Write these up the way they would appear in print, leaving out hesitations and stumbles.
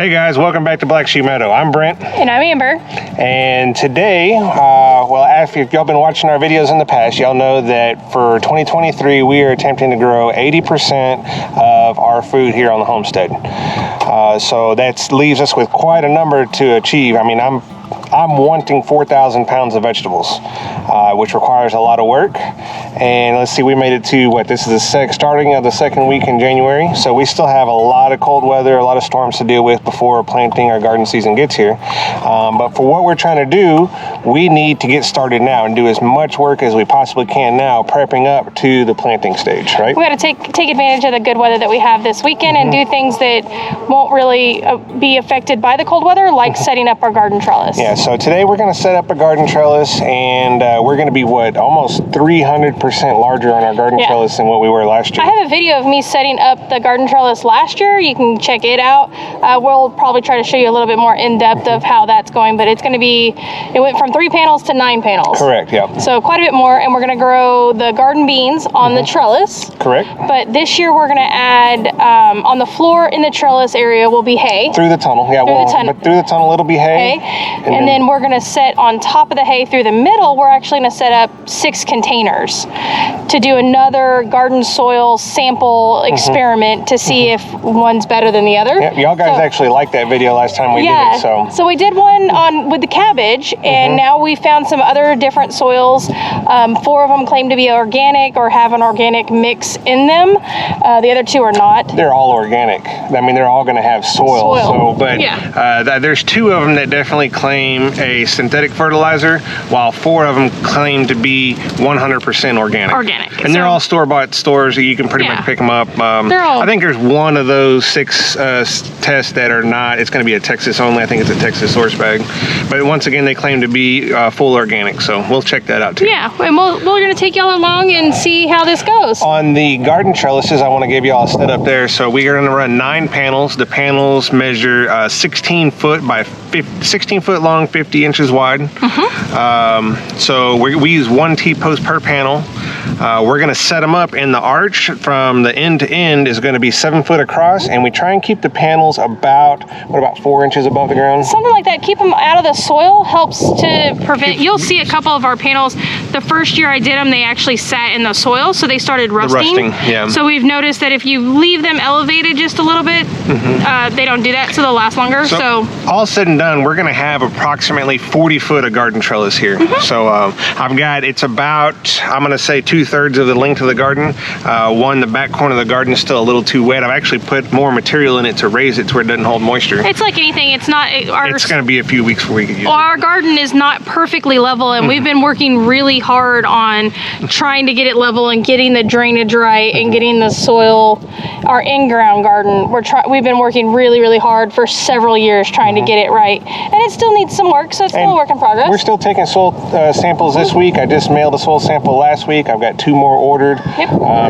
Hey guys, welcome back to Black Sheep Meadow. I'm Brent. And I'm Amber. And today, well, if y'all been watching our videos in the past, y'all know that for 2023, we are attempting to grow 80% of our food here on the homestead. So that leaves us with quite a number to achieve. I mean, I'm wanting 4,000 pounds of vegetables, which requires a lot of work. And let's see, we made it to what, this is the starting of the second week in January. So we still have a lot of cold weather, a lot of storms to deal with before planting our garden season gets here. But for what we're trying to do, we need to get started now and do as much work as we possibly can now, prepping up to the planting stage, right? We got to take advantage of the good weather that we have this weekend and do things that won't really be affected by the cold weather, like setting up our garden trellis. Yeah, so today we're going to set up a garden trellis, and we're going to be, what, almost 300% larger on our garden trellis than what we were last year. I have a video of me setting up the garden trellis last year. You can check it out. We'll probably try to show you a little bit more in depth of how that's going, but it's going to be, it went from 3 panels to 9 panels. Correct, yeah. So quite a bit more, and we're going to grow the garden beans on the trellis. Correct. But this year we're going to add, on the floor in the trellis area will be hay. Through the tunnel, yeah. But through the tunnel it'll be hay. And then we're going to set on top of the hay through the middle, we're actually going to set up 6 containers to do another garden soil sample experiment to see if one's better than the other. Yeah, y'all guys actually liked that video last time we did it. So we did one with the cabbage, and now we found some other different soils. 4 of them claim to be organic or have an organic mix in them. The other 2 are not. They're all organic. I mean, they're all going to have soil. There's 2 of them that definitely claim a synthetic fertilizer, while 4 of them claim to be 100% organic. And they're all store-bought stores that you can pretty much pick them up. I think there's one of those 6 tests that are not. It's going to be a Texas only. I think it's a Texas source bag. But once again, they claim to be full organic, so we'll check that out too. Yeah, and we're going to take y'all along and see how this goes. On the garden trellises, I want to give y'all a setup there. So we are going to run 9 panels. The panels measure 16 foot by 16 foot long, 50 inches wide. So we use 1 T-post per panel. We're going to set them up, and the arch from the end to end is going to be 7 foot across, and we try and keep the panels about 4 inches above the ground. Something like that. Keep them out of the soil helps to prevent. You'll see a couple of our panels. The first year I did them, they actually sat in the soil, so they started rusting. So we've noticed that if you leave them elevated just a little bit, they don't do that, so they'll last longer. So all said and done, we're going to have approximately 40 foot of garden trellis here. So I've got, it's about, I'm going to say 2/3 of the length of the garden. The back corner of the garden is still a little too wet. I've actually put more material in it to raise it to where it doesn't hold moisture. It's like anything. It's not. It's going to be a few weeks before we can use it. Our garden is not perfectly level, and we've been working really hard on trying to get it level and getting the drainage right and getting the soil. Our in-ground garden, we've been working really, really hard for several years trying to get it right, and it still needs some work. So it's still a work in progress. We're still taking soil samples this week. I just mailed a soil sample last week. I've got 2 more ordered.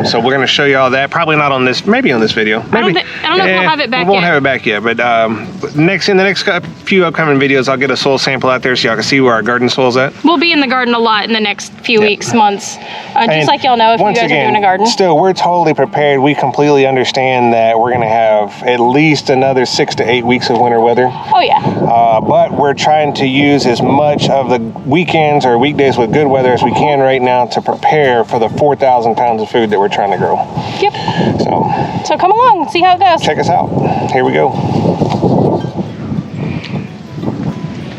So we're going to show you all that. Probably not on this, maybe on this video. Maybe. I don't know if we'll have it back yet. We won't have it back yet, but in the next few upcoming videos, I'll get a soil sample out there so y'all can see where our garden soil's at. We'll be in the garden a lot in the next few weeks, months, just like y'all know if you guys are doing a garden. Still, we're totally prepared. We completely understand that we're going to have at least another 6 to 8 weeks of winter weather. Oh yeah. But we're trying to use as much of the weekends or weekdays with good weather as we can right now to prepare for the 4,000 pounds of food that we're trying to grow. Yep. So come along and see how it goes. Check us out. Here we go.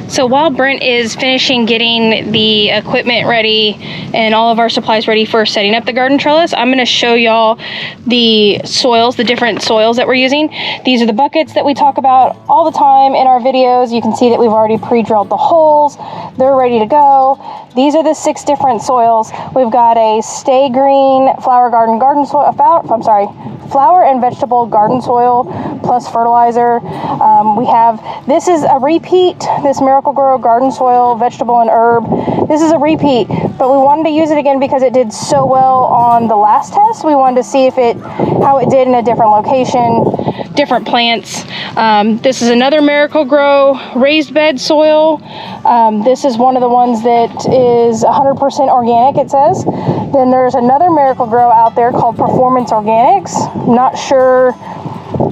So while Brent is finishing getting the equipment ready and all of our supplies ready for setting up the garden trellis, I'm going to show y'all the soils, the different soils that we're using. These are the buckets that we talk about all the time in our videos. You can see that we've already pre-drilled the holes. They're ready to go. These are the 6 different soils. We've got a Stay Green flower soil, flower and vegetable garden soil plus fertilizer. This is a repeat, this Miracle-Gro garden soil, vegetable and herb. This is a repeat, but we wanted to use it again because it did so well on the last test. We wanted to see how it did in a different location, different plants. This is another Miracle-Gro raised bed soil. This is one of the ones that is 100% organic, it says. Then there's another Miracle-Gro out there called Performance Organics. Not sure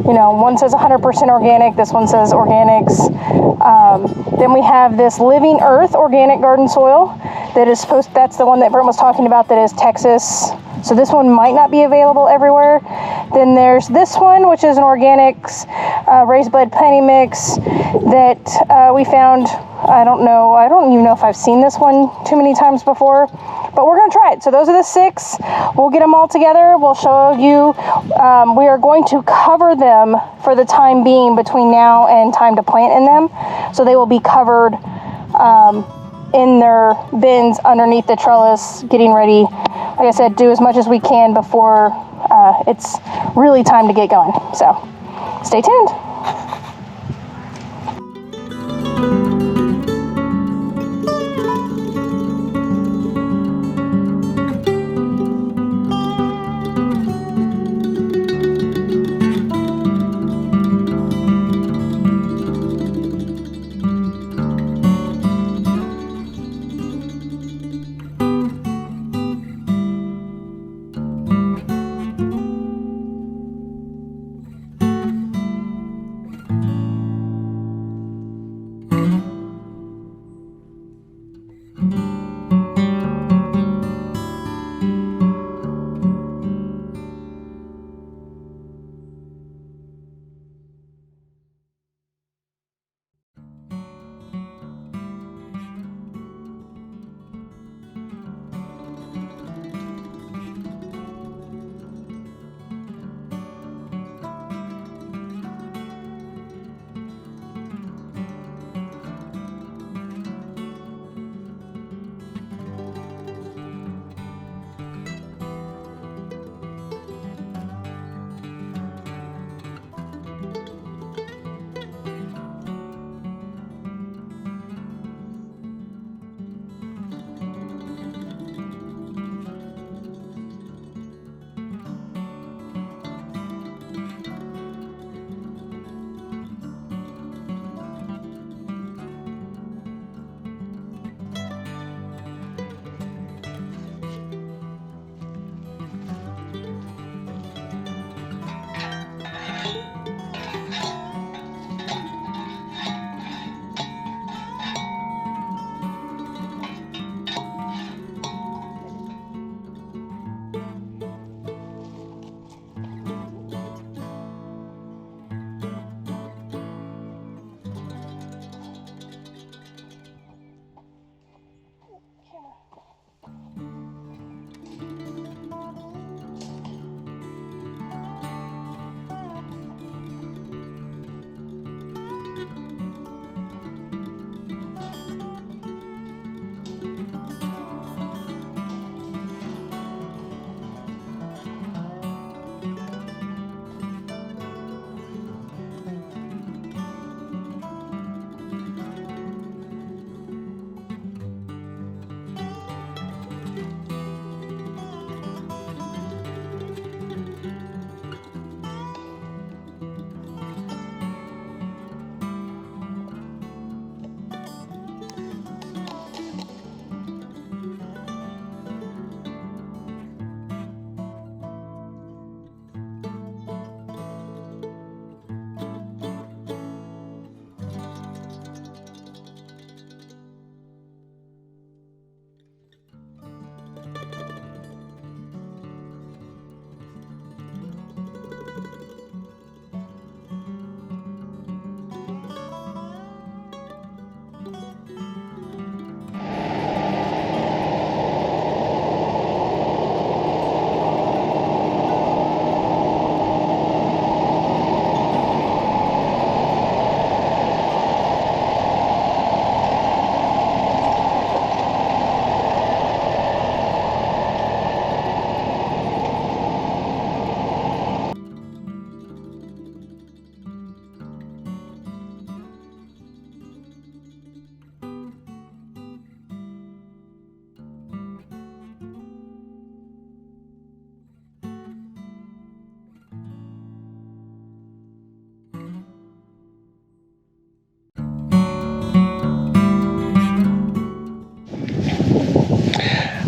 you know, one says 100% organic, this one says organics. Then we have this Living Earth organic garden soil that is that's the one that Brent was talking about, that is Texas. So this one might not be available everywhere. Then there's this one, which is an organics raised bed planting mix that we found. I don't even know if I've seen this one too many times before, but we're gonna try it. So those are the 6. We'll get them all together. We'll show you. We are going to cover them for the time being between now and time to plant in them. So they will be covered in their bins underneath the trellis, getting ready. Like I said, do as much as we can before it's really time to get going. So stay tuned.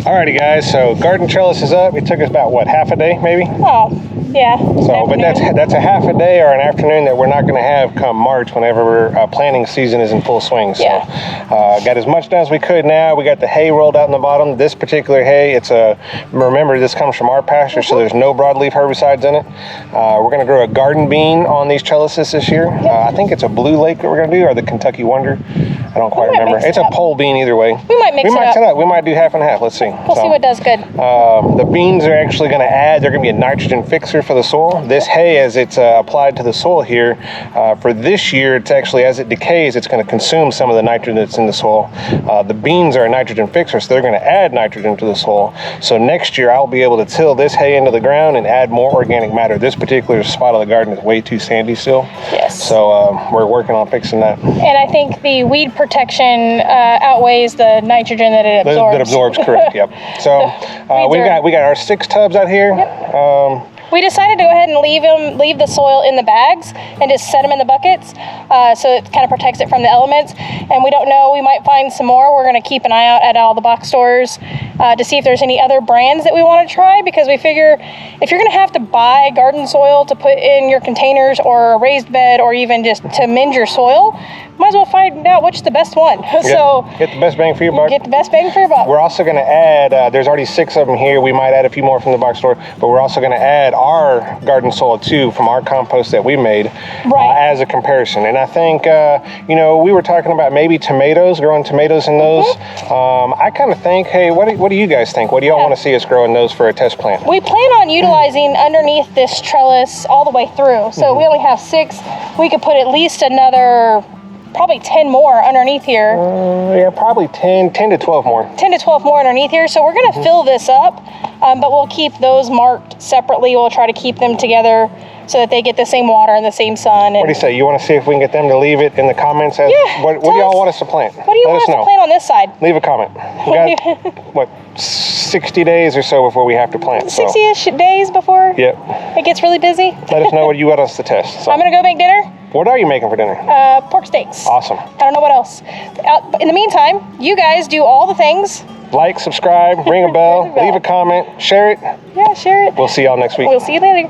Alrighty guys, so garden trellis is up. It took us about, what, half a day maybe? Oh, yeah. So, but that's a half a day or an afternoon that we're not going to have come March whenever planting season is in full swing. So, got as much done as we could now. We got the hay rolled out in the bottom. This particular hay, remember this comes from our pasture, so there's no broadleaf herbicides in it. We're going to grow a garden bean on these trellises this year. I think it's a Blue Lake that we're going to do, or the Kentucky Wonder. I don't quite remember. It's a pole bean either way. We might mix it up. We might do half and half. Let's see. We'll see what does good. The beans are actually going to add, they're going to be a nitrogen fixer for the soil. This hay, as it's applied to the soil here, for this year, it's actually, as it decays, it's going to consume some of the nitrogen that's in the soil. The beans are a nitrogen fixer, so they're going to add nitrogen to the soil. So next year, I'll be able to till this hay into the ground and add more organic matter. This particular spot of the garden is way too sandy still. Yes. So we're working on fixing that. And I think the weed protection outweighs the nitrogen that it absorbs. That absorbs, correct, yep. So we got our 6 tubs out here. Yep. We decided to go ahead and leave the soil in the bags and just set them in the buckets, so it kind of protects it from the elements. And we don't know, we might find some more. We're going to keep an eye out at all the box stores to see if there's any other brands that we want to try, because we figure if you're going to have to buy garden soil to put in your containers or a raised bed or even just to mend your soil, might as well find out which is the best one. So get the best bang for your buck. Get the best bang for your buck. We're also going to add, there's already 6 of them here. We might add a few more from the box store, but we're also going to add our garden soil too from our compost that we made as a comparison. And I think, we were talking about maybe tomatoes, growing tomatoes in those. I kind of think, hey, what do you guys think? What do y'all want to see us grow in those for a test plant? We plan on utilizing underneath this trellis all the way through. So we only have 6. We could put at least another probably 10 more underneath here. Yeah, probably 10 to 12 more. 10 to 12 more underneath here. So we're going to fill this up, but we'll keep those marked separately. We'll try to keep them together so that they get the same water and the same sun. What do you say? You want to see if we can get them to leave it in the comments? What do y'all want us to plant? What do you want us to plant on this side? Leave a comment. We got, 60 days or so before we have to plant. 60-ish days before it gets really busy? Let us know what you want us to test. So. I'm going to go make dinner. What are you making for dinner? Pork steaks. Awesome. I don't know what else. In the meantime, you guys do all the things. Like, subscribe, ring a bell, leave a comment, share it. Yeah, share it. We'll see y'all next week. We'll see you later.